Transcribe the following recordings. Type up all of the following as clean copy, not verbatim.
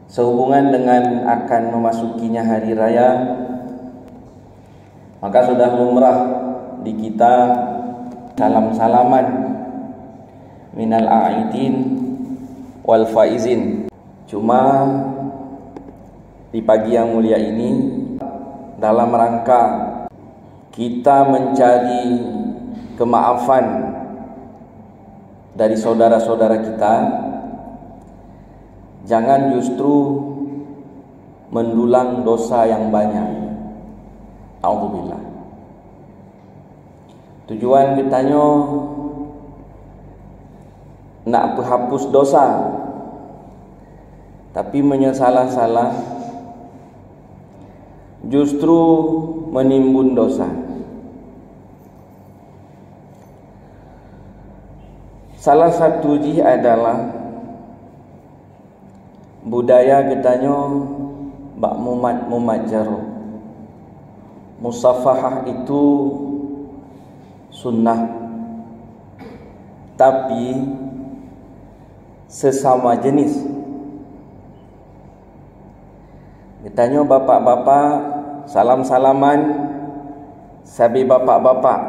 Sehubungan dengan akan memasukinya hari raya, maka sudah lumrah di kita salam-salaman minal a'idin wal faizin. Cuma di pagi yang mulia ini, dalam rangka kita mencari kemaafan dari saudara-saudara kita, jangan justru mendulang dosa yang banyak. Alhamdulillah. Tujuan kitanya nak hapus dosa, tapi menyesalah-salah justru menimbun dosa. Salah satu adalah budaya kitanya bak mumat jaro. Musafahah itu sunnah, tapi sesama jenis. Kitanya bapak-bapak salam-salaman sabi bapak-bapak,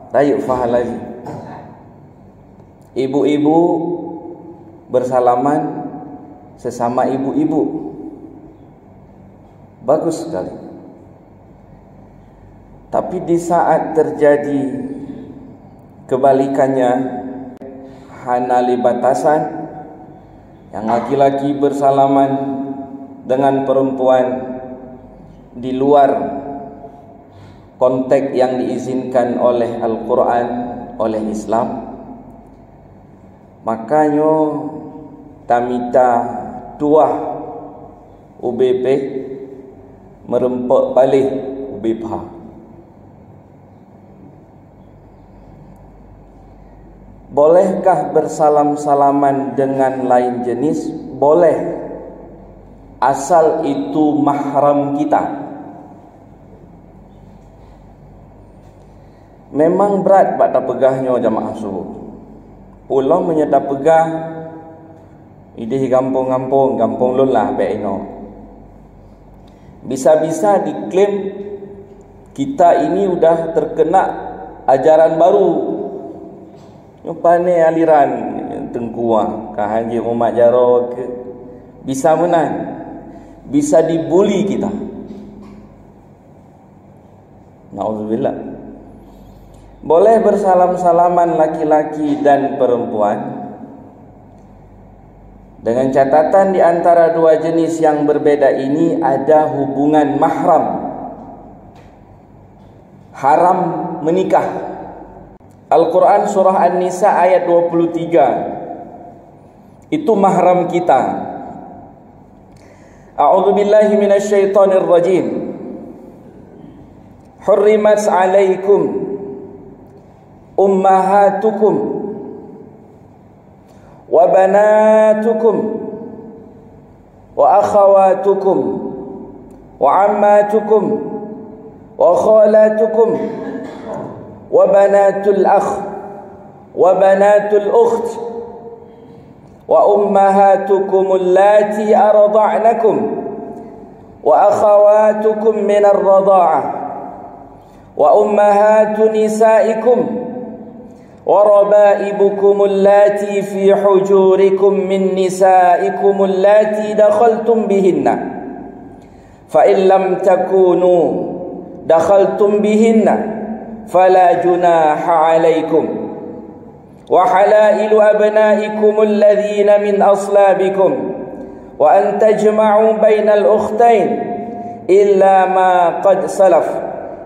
rayuk fahal lagi. Ibu-ibu bersalaman sesama ibu-ibu. Bagus sekali. Tapi di saat terjadi kebalikannya, hanali batasan, yang laki-laki bersalaman dengan perempuan di luar konteks yang diizinkan oleh Al-Quran, oleh Islam, makanya tamita tuah UBP merempok balik UBPA. Bolehkah bersalam-salaman dengan lain jenis? Boleh, asal itu mahram kita. Memang berat pada pegahnya jamaah subuh. Pulau menyedap pegah idih gampung-gampung, gampung lulah beino. Bisa-bisa diklaim kita ini udah terkena ajaran baru. Nyopane aliran tengkuah kahaji umat jaro ke, bisa menang, bisa dibuli kita. Nauzubillah. Boleh bersalam-salaman laki-laki dan perempuan, dengan catatan di antara dua jenis yang berbeda ini ada hubungan mahram, haram menikah. Al-Quran surah An-Nisa ayat 23, itu mahram kita. A'udzubillahi minasyaitonir rajim. Hurrimat 'alaikum ummahatukum wa banatukum wa akhawatukum wa ammatukum wa khalatukum wa banatul akh wa banatul ukht wa ummahatukum allati arda'nakum wa akhawatukum min ar-radha'ah wa ummahatu nisaikum wa raba'ibukum allati fi hujurikum min nisaikum allati dakhaltum bihinna fa in lam takunu dakhaltum bihinna fala junaha alaikum wa halailu abnaikum alladhina min aslabikum wa an tajma'u bainal ukhtain illa ma qad salaf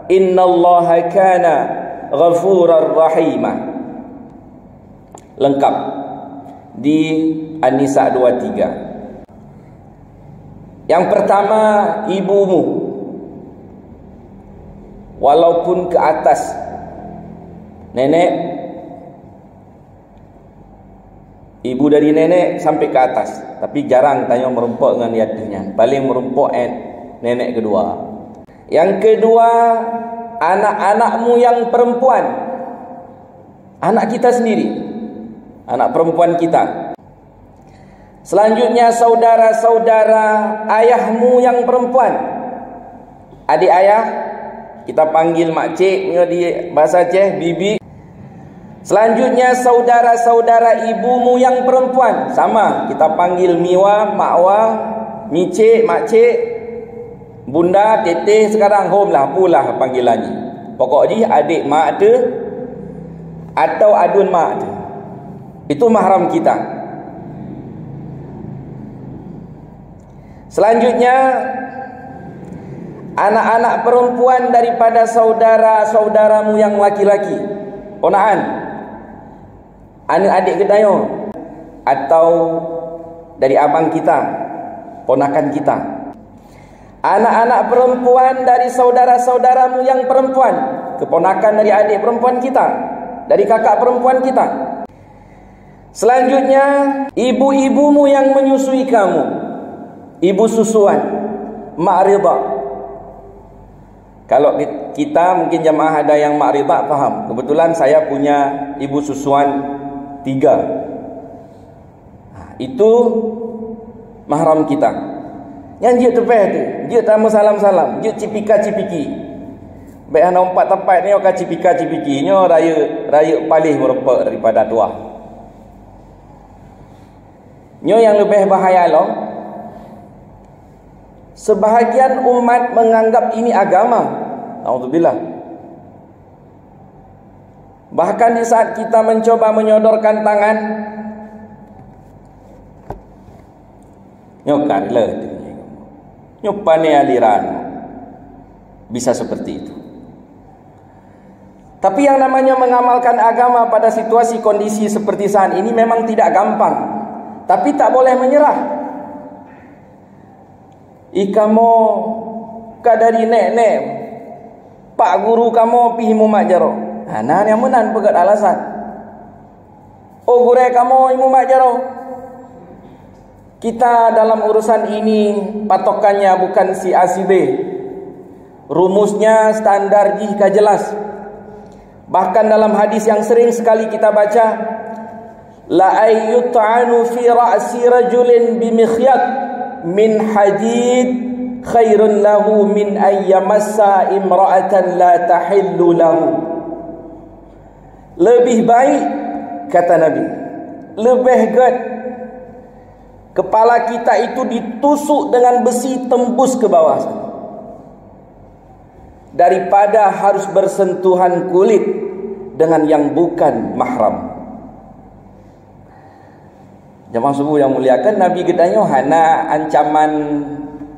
innallaha kana ghafurar rahima. Lengkap di An-Nisa 23. Yang pertama, ibumu walaupun ke atas, nenek, ibu dari nenek sampai ke atas, tapi jarang tanya merempok dengan yadnya, paling merempok nenek kedua. Yang kedua, anak-anakmu yang perempuan, anak kita sendiri, anak perempuan kita, Selanjutnya saudara-saudara ayahmu yang perempuan. Adik ayah kita panggil makcik di bahasa Aceh bibi. Selanjutnya saudara-saudara ibumu yang perempuan, sama kita panggil miwa, makwa, micik, makcik, bunda, teteh, sekarang home lah, apalah panggilannya. Pokoknya adik mak tu atau adun mak tu, itu mahram kita. Selanjutnya anak-anak perempuan daripada saudara-saudaramu yang laki-laki, ponaan, anak-adik gedayo, atau dari abang kita, ponakan kita. Anak-anak perempuan dari saudara-saudaramu yang perempuan, keponakan dari adik perempuan kita, dari kakak perempuan kita. Selanjutnya ibu-ibumu yang menyusui kamu, ibu susuan, mak rida. Kalau kita mungkin jamaah ada yang mak rida faham. Kebetulan saya punya ibu susuan 3. Itu mahram kita. Yang dia tepeh tu, dia tamu salam-salam, dia cipika-cipiki. Baik ana 4 tempat ni oka cipika-cipiki, nyo raya palih berapa daripada tua. Nyo yang lebih bahaya loh. Sebahagian umat menganggap ini agama. Alhamdulillah. Bahkan di saat kita mencoba menyodorkan tangan, nyokar le, nyopane aliran, bisa seperti itu. Tapi yang namanya mengamalkan agama pada situasi kondisi seperti saat ini memang tidak gampang. Tapi tak boleh menyerah. Ikamo kadari nek pak guru kamu pihimu majaro. Nah, yang menan pegat alasan. Oh gure kamu imu majaro. Kita dalam urusan ini patokannya bukan si A si B. Rumusnya standar jika jelas. Bahkan dalam hadis yang sering sekali kita baca, la ayyut'anu fi ra'si rajulin bimikhyat min hadid khairun lahu min ayyamassa imra'atan la tahillu lahu. Lebih baik, kata Nabi, lebih good kepala kita itu ditusuk dengan besi tembus ke bawah daripada harus bersentuhan kulit dengan yang bukan mahram. Jemaah subuh yang muliakan, Nabi gedanyo hana ancaman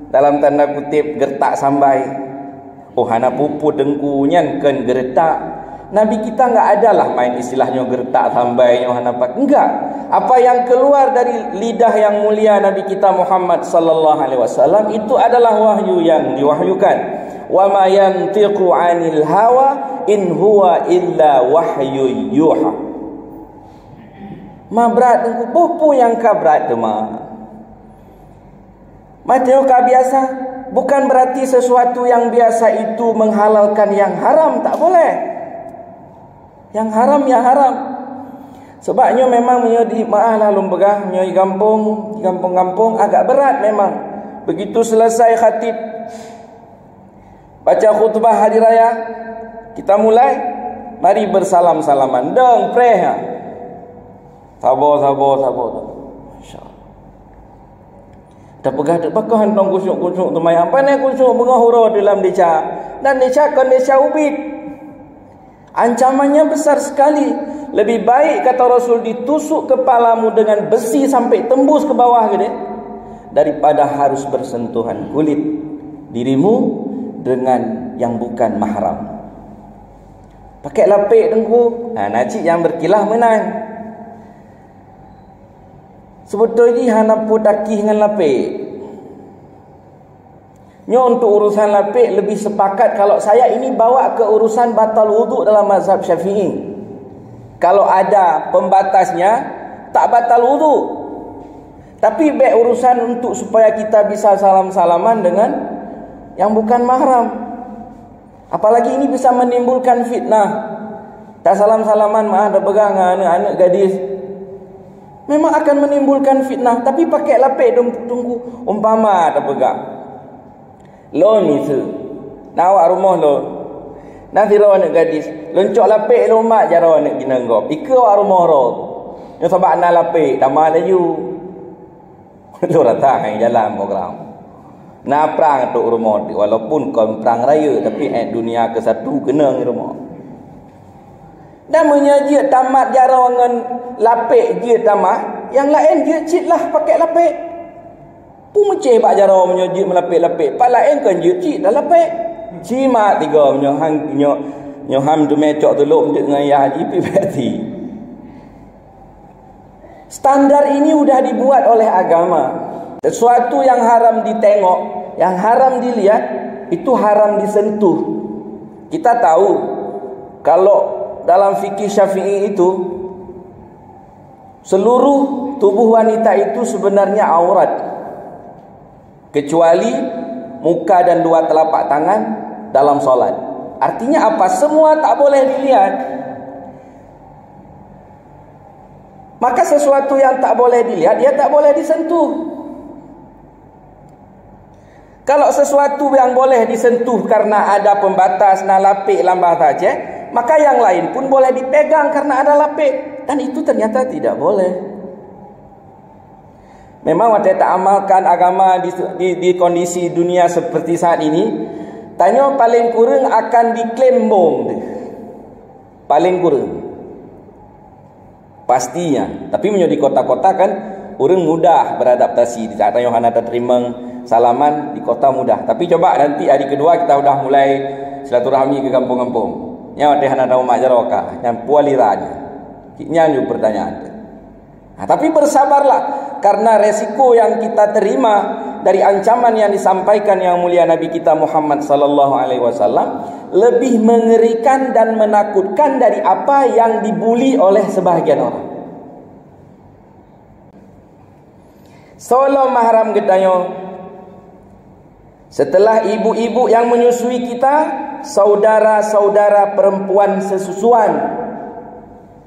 dalam tanda kutip gertak sambai. Oh hana pupu dengkunya kan gertak. Nabi kita enggak adalah main istilahnya gertak sambai nyo hana pak. Enggak. Apa yang keluar dari lidah yang mulia Nabi kita Muhammad sallallahu alaihi wasallam itu adalah wahyu yang diwahyukan. Wa ma yantiqu 'anil hawa in huwa illa wahyu yuha. Ma berat engku popo yang ka berat tu ma. Mateo ka biasa, bukan berarti sesuatu yang biasa itu menghalalkan yang haram, tak boleh. Yang haram ya haram. Sebabnya memang menjadi maaf lah lumpegah menjadi kampung-kampung agak berat memang. Begitu selesai khatib baca khutbah hari raya, kita mulai, mari bersalam-salaman. Deng preh. Sabar. Masya-Allah. Dah pegah dak pakah hantong kusuk-kusuk tu mayang. Pandai kusuk mengahura dalam deca. Dan deca kan deca ubit. Ancamannya besar sekali. Lebih baik kata Rasul ditusuk kepalamu dengan besi sampai tembus ke bawah gitu, daripada harus bersentuhan kulit dirimu dengan yang bukan mahram. Pakai lapik dengku. Nacik yang berkilah menang. Sebetulnya hana podaki dengan lapik. Nyo untuk urusan lapik lebih sepakat kalau saya ini bawa ke urusan batal wuduk dalam mazhab Syafi'i. Kalau ada pembatasnya tak batal wuduk. Tapi baik urusan untuk supaya kita bisa salam-salaman dengan yang bukan mahram. Apalagi ini bisa menimbulkan fitnah. Tak salam-salaman mah ada pegang anak-anak gadis. memang akan menimbulkan fitnah. Tapi pakai lapik tunggu umpama tak pegang lo misal nawak rumah lo nanti rawa nak gadis loncok lapik lo mak jara nak ginanggap ika awak rumah ro yang sebab nak lapik damai laju lo rata yang jalan program nak perang untuk rumah walaupun kon perang raya tapi dunia ke satu kena di rumah dan menyajik tamat jara dengan lapik je tamat yang lain je cik lah pakai lapik pun mecih bak jara menyajik melapik-lapik pak lain kan je cik dah lapik cimak tiga nyoham tu mecok tu luk dengan ya haji pibati. Standar ini sudah dibuat oleh agama. Sesuatu yang haram ditengok, yang haram dilihat, itu haram disentuh. Kita tahu kalau dalam fikih Syafi'i itu seluruh tubuh wanita itu sebenarnya aurat kecuali muka dan dua telapak tangan dalam solat. Artinya apa? Semua tak boleh dilihat. Maka sesuatu yang tak boleh dilihat, dia tak boleh disentuh. Kalau sesuatu yang boleh disentuh karena ada pembatas, nak lapik lambah saja, maka yang lain pun boleh dipegang karena ada lapik. Dan itu ternyata tidak boleh. Memang waktu tak amalkan agama di kondisi dunia seperti saat ini, tanya paling kurang akan diklaim bom. Paling kurang. Pastinya. Tapi menjadi kota-kota kan orang mudah beradaptasi. Tidak ada yang hendak terima salaman di kota mudah. Tapi coba nanti hari kedua kita sudah mulai silaturahmi ke kampung-kampung. Yang ada hendak mak jaroka, yang pualiranya. Nyanyi pertanyaan. Nah, tapi bersabarlah karena resiko yang kita terima dari ancaman yang disampaikan yang mulia Nabi kita Muhammad sallallahu alaihi wasallam lebih mengerikan dan menakutkan dari apa yang dibuli oleh sebahagian orang. Solo mahram gedayo. Setelah ibu-ibu yang menyusui kita, saudara-saudara perempuan sesusuan,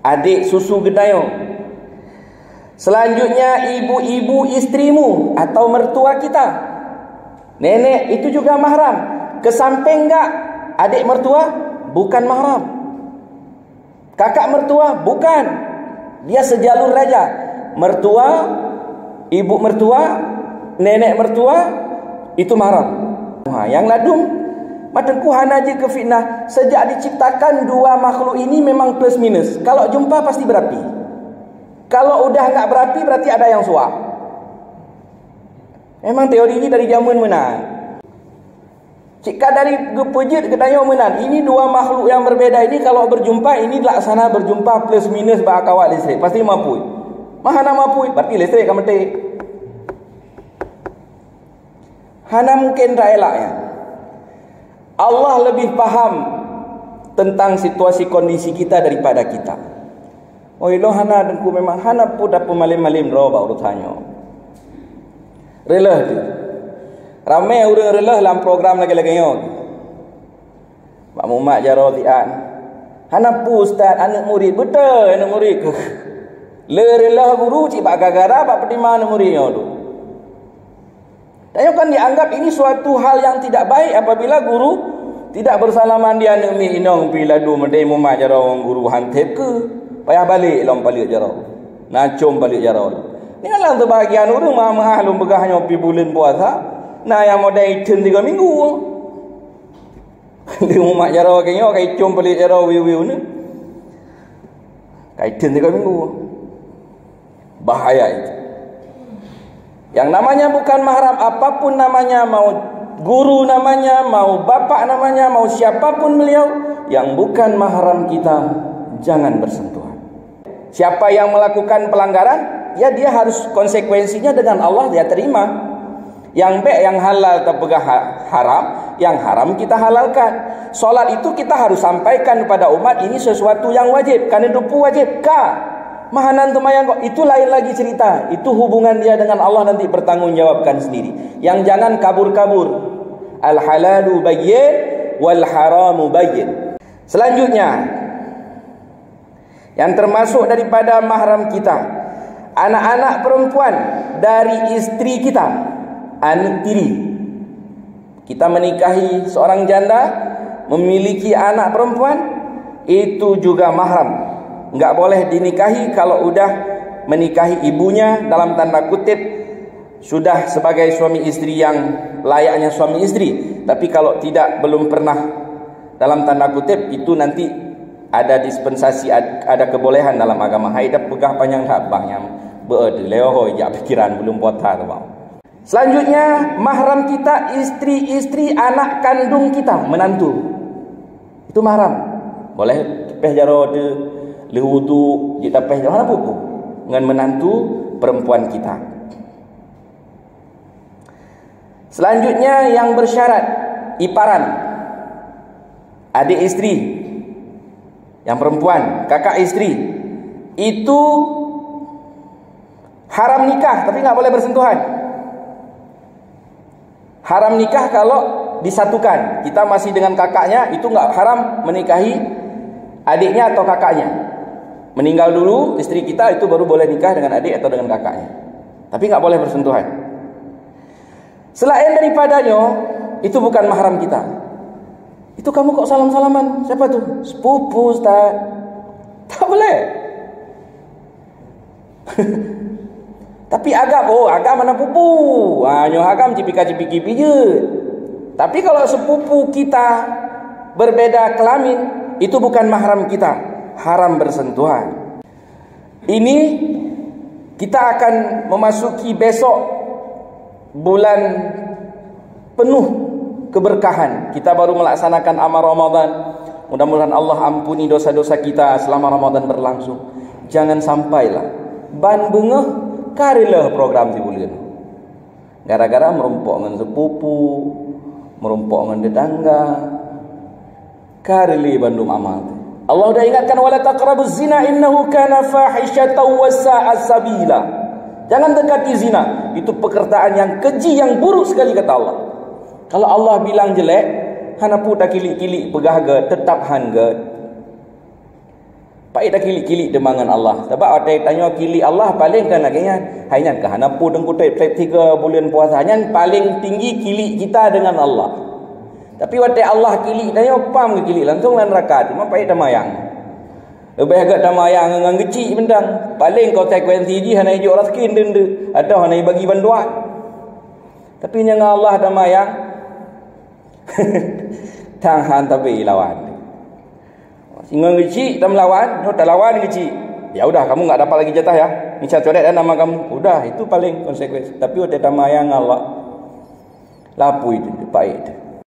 adik susu gedayo. Selanjutnya ibu-ibu istrimu atau mertua kita. Nenek itu juga mahram. Kesamping enggak adik mertua? Bukan mahram. Kakak mertua? Bukan. Dia sejalur raja. Mertua, ibu mertua, nenek mertua itu mahram. Yang ladung matengku hana je ke fitnah. Sejak diciptakan dua makhluk ini memang plus minus. Kalau jumpa pasti berapi. Kalau udah enggak berapi berarti ada yang suap. Memang teori ini dari zaman menang. Jika dari gepejit ke tanya menan, ini dua makhluk yang berbeda ini kalau berjumpa ini laksana berjumpa plus minus bak kawat listrik. Pasti mampu. Mahana mampu, berarti listrik kan mati. Hana mungkin tak elak ya. Allah lebih paham tentang situasi kondisi kita daripada kita. Oh ilo hana dengku memang hana pun dapat malim-malim roh bak urut hanyo. Relah tu. Ramai orang relah dalam program lagi-lagi yo. Pak Muhammad jaro tian. Hana pu ustaz anak murid betul anak murid. Le relah guru cik bak gagara bak pedima anak murid yo tu. Dan kan dianggap ini suatu hal yang tidak baik apabila guru tidak bersalaman dia anak mi inong pi ladu medai Muhammad jaro guru hantep ke. Payah balik lom balik jarau. Nacum balik jarau. Ni alang tu bahagian orang mah lom begahnya pi bulan puasa. Nah yang modal item 3 minggu. Dia mak jarau kayaknya kai cum balik jarau wiu-wiu ni. Kai item 3 minggu. Bahaya itu. Yang namanya bukan mahram apapun namanya, mau guru namanya, mau bapak namanya, mau siapapun beliau, yang bukan mahram kita jangan bersentuhan. Siapa yang melakukan pelanggaran, ya dia harus konsekuensinya dengan Allah dia terima. Yang baik yang halal terpegah haram, yang haram kita halalkan. Solat itu kita harus sampaikan kepada umat ini sesuatu yang wajib, karena dupu wajib. Mahanan tumayang kok itu lain lagi cerita. Itu hubungan dia dengan Allah nanti bertanggungjawabkan sendiri. Yang jangan kabur-kabur. Al halalu bayyin wal haramu bayyin. Selanjutnya yang termasuk daripada mahram kita anak-anak perempuan dari istri kita, anak tiri. Kita menikahi seorang janda, memiliki anak perempuan, itu juga mahram. Enggak boleh dinikahi kalau udah menikahi ibunya, dalam tanda kutip sudah sebagai suami istri yang layaknya suami istri. Tapi kalau tidak, belum pernah, dalam tanda kutip, itu nanti ada dispensasi, ada kebolehan dalam agama. Hai dah pegah panjang tak bang yang berada leoh ya pikiran belum puasa tu bang. Selanjutnya, mahram kita istri-istri anak kandung kita, menantu. Itu mahram. Boleh tepeh jaro de lewudu di tepeh jaro mana pupu dengan menantu perempuan kita. Selanjutnya yang bersyarat, iparan, adik istri yang perempuan, kakak istri, itu haram nikah tapi nggak boleh bersentuhan. Haram nikah kalau disatukan. Kita masih dengan kakaknya, itu nggak haram menikahi adiknya atau kakaknya. Meninggal dulu istri kita, itu baru boleh nikah dengan adik atau dengan kakaknya. Tapi nggak boleh bersentuhan. Selain daripadanya, itu bukan mahram kita. Itu kamu kok salam-salaman? Siapa tuh? Sepupu, Ustaz. Tak boleh. Tapi agam, agam mana pupu? Nyo agam cipika-cipiki je. Tapi kalau sepupu kita berbeda kelamin, itu bukan mahram kita, haram bersentuhan. Ini kita akan memasuki besok bulan penuh keberkahan. Kita baru melaksanakan amal Ramadan. Mudah-mudahan Allah ampuni dosa-dosa kita selama Ramadan berlangsung. Jangan sampailah ban bengeh karilah program di bulan. Gara-gara merumpok dengan sepupu, merumpok dengan tetangga, karili bandum amal. Allah dah ingatkan, wala taqrabuz zina innahu kana fahishatan wa sa'a sabila. Jangan dekati zina, itu pekerjaan yang keji, yang buruk sekali kata Allah. Kalau Allah bilang jelek, hanapu tak kilik-kilik pegah ge, tetap han ge. Pai tak kilik-kilik demangan Allah. Sebab ada tanya kilik Allah paling kan lagi nya. Hanya ke hanapu dengkutai 3 bulan puasa, hanya paling tinggi kilik kita dengan Allah. Tapi waktu Allah kilik tanya pam ke kilik langsung lan neraka. Cuma pai damayang. Lebih agak damayang dengan kecil bendang. Paling konsekuensi ji hana ijo raskin dende atau hana bagi bantuan. Tapi nya Allah damayang. Tahan tapi lawan. Singa kecil tak melawan, tak lawan kecil. Ya udah, kamu enggak dapat lagi jatah ya. Ni coret nama kamu. Udah, itu paling konsekuensi. Tapi waktu damayang Allah lapu itu pahit.